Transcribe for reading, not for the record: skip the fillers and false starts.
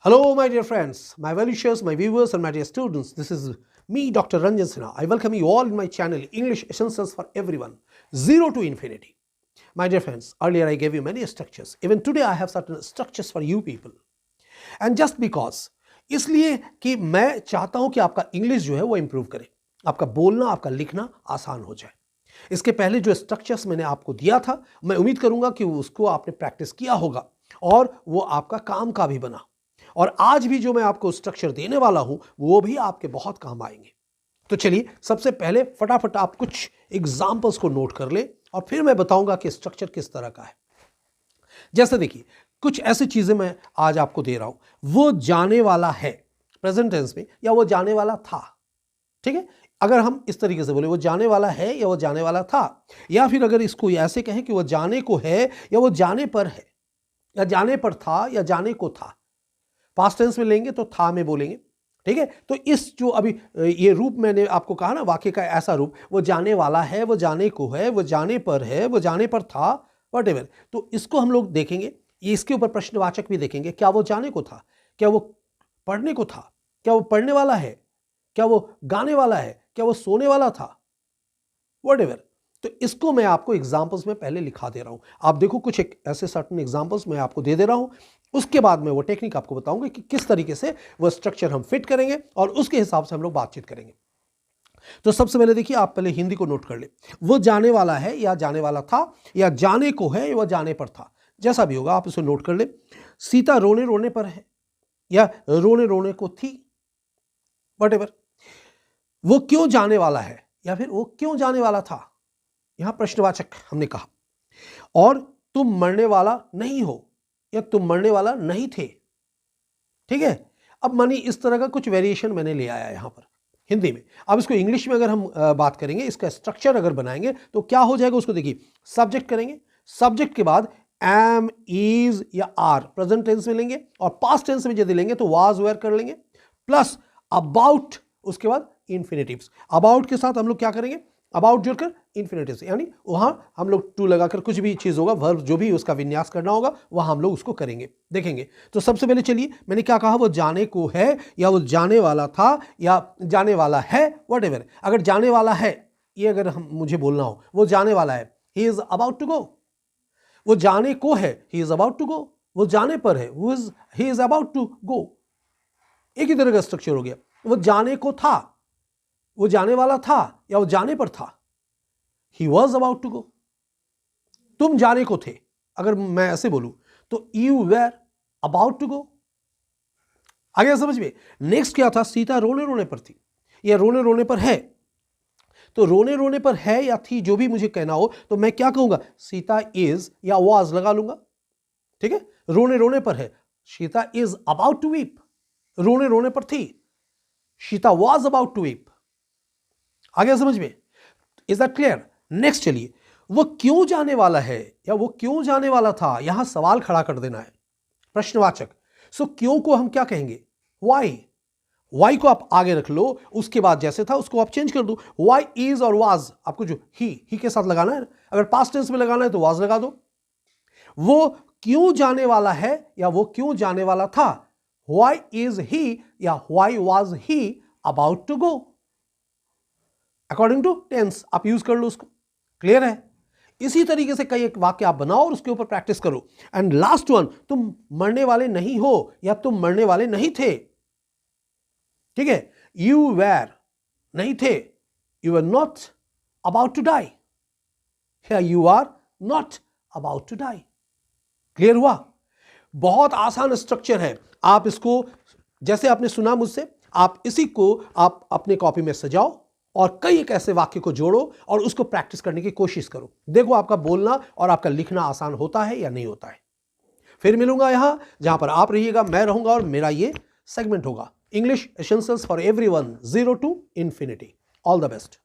Hello, my dear friends, my well-wishers, my viewers, and my dear students. This is me, Dr. Ranjan Sinha. I welcome you all in my channel, English Essentials for Everyone, Zero to Infinity. My dear friends, earlier I gave you many structures. Even today I have certain structures for you people. And just because, इसलिए कि मैं चाहता हूं कि आपका English जो है वो इंप्रूव करे, आपका बोलना, आपका लिखना आसान हो जाए. इसके पहले जो स्ट्रक्चर्स मैंने आपको दिया था, मैं उम्मीद करूंगा कि उसको आपने प्रैक्टिस किया होगा और वो आपका काम का भी बना. और आज भी जो मैं आपको स्ट्रक्चर देने वाला हूं वो भी आपके बहुत काम आएंगे. तो चलिए सबसे पहले फटाफट आप कुछ एग्जाम्पल्स को नोट कर ले और फिर मैं बताऊंगा कि स्ट्रक्चर किस तरह का है. जैसे देखिए, कुछ ऐसी चीजें मैं आज आपको दे रहा हूं. वो जाने वाला है प्रेजेंट टेंस में, या वो जाने वाला था. ठीक है, अगर हम इस तरीके से बोले वो जाने वाला है या वो जाने वाला था, या फिर अगर इसको ऐसे कहें कि वो जाने को है या वो जाने पर है, या जाने पर था या जाने को था. पास्ट टेंस में लेंगे तो था में बोलेंगे. ठीक है, तो इस जो अभी ये रूप मैंने आपको कहा ना, वाक्य का ऐसा रूप, वो जाने वाला है, वो जाने को है, वो जाने पर है, वो जाने पर था, व्हाटएवर. तो इसको हम लोग देखेंगे. ये इसके ऊपर प्रश्नवाचक भी देखेंगे. क्या वो जाने को था, क्या वो पढ़ने को था, क्या वो पढ़ने वाला है, क्या वो गाने वाला है, क्या वो सोने वाला था, व्हाटएवर. तो इसको मैं आपको एग्जांपल्स में पहले लिखा दे रहा हूं. आप देखो, कुछ एक ऐसे सर्टेन एग्जांपल्स मैं आपको दे रहा हूं. उसके बाद मैं वो टेक्निक आपको बताऊंगा कि किस तरीके से वो स्ट्रक्चर हम फिट करेंगे और उसके हिसाब से हम लोग बातचीत करेंगे. तो सबसे पहले देखिए, आप पहले हिंदी को नोट कर ले. वो जाने वाला है या जाने वाला था, या जाने को है या जाने पर था, जैसा भी होगा आप इसे नोट कर ले. सीता रोने रोने पर है या रोने रोने को थी, व्हाटएवर. वो क्यों जाने वाला है या फिर वो क्यों जाने वाला था, यहां प्रश्नवाचक हमने कहा. और तुम मरने वाला नहीं हो या तुम मरने वाला नहीं थे. ठीक है, अब मानी इस तरह का कुछ वेरिएशन मैंने ले आया यहां पर हिंदी में. अब इसको इंग्लिश में अगर हम बात करेंगे, इसका स्ट्रक्चर अगर बनाएंगे तो क्या हो जाएगा, उसको देखिए. सब्जेक्ट करेंगे, सब्जेक्ट के बाद एम, इज या आर प्रेजेंट टेंस में लेंगे, और पास्ट टेंस में यदि लेंगे तो वाज वेयर कर लेंगे, प्लस अबाउट, उसके बाद इन्फिनेटिव्स. अबाउट के साथ हम लोग क्या करेंगे, अबाउट जोड़कर इन्फिनेटिव्स, यानी वहां हम लोग टू लगाकर कुछ भी चीज होगा, वर्ब जो भी उसका विन्यास करना होगा वहां हम लोग उसको करेंगे, देखेंगे. तो सबसे पहले चलिए, मैंने क्या कहा, वो जाने को है या वो जाने वाला था या जाने वाला है, व्हाटएवर. अगर जाने वाला है, ये अगर हम मुझे बोलना हो, वो जाने वाला है, he is about to go. वो जाने को है, he is about to go. वो जाने पर है, he is about to go. एक ही तरह का स्ट्रक्चर हो गया. वो जाने को था, वो जाने वाला था या वो जाने पर था, he was about to go. तुम जाने को थे, अगर मैं ऐसे बोलूं तो you were about to go. आ गया समझ में. नेक्स्ट क्या था, सीता रोने रोने पर थी या रोने रोने पर है. तो रोने रोने पर है या थी, जो भी मुझे कहना हो, तो मैं क्या कहूंगा, सीता इज या वॉज लगा लूंगा. ठीक है, रोने रोने पर है, Sita is about to weep. रोने रोने पर थी, Sita was about to weep. आ गया समझ में. Is that clear. नेक्स्ट चलिए, वो क्यों जाने वाला है या वो क्यों जाने वाला था, यहां सवाल खड़ा कर देना है, प्रश्नवाचक. सो क्यों को हम क्या कहेंगे, वाई. वाई को आप आगे रख लो, उसके बाद जैसे था उसको आप चेंज कर दो. वाई इज और वाज, आपको जो ही के साथ लगाना है, अगर पास्ट टेंस में लगाना है तो वाज लगा दो. वो क्यों जाने वाला है या वो क्यों जाने वाला था, व्हाई इज ही या why was he about to go. According to tense आप यूज कर लो उसको. क्लियर है. इसी तरीके से कई एक वाक्य आप बनाओ और उसके ऊपर प्रैक्टिस करो. एंड लास्ट वन, तुम मरने वाले नहीं हो या तुम मरने वाले नहीं थे. ठीक है, यू वेर नहीं थे, you are not about to die, या you are not about to die. Clear हुआ. बहुत आसान स्ट्रक्चर है. आप इसको जैसे आपने सुना मुझसे, आप इसी को आप अपने कॉपी में सजाओ और कई एक ऐसे वाक्य को जोड़ो और उसको प्रैक्टिस करने की कोशिश करो. देखो आपका बोलना और आपका लिखना आसान होता है या नहीं होता है. फिर मिलूंगा यहां जहां पर आप रहिएगा, मैं रहूंगा और मेरा ये सेगमेंट होगा, English essentials for everyone, zero to infinity. All the best.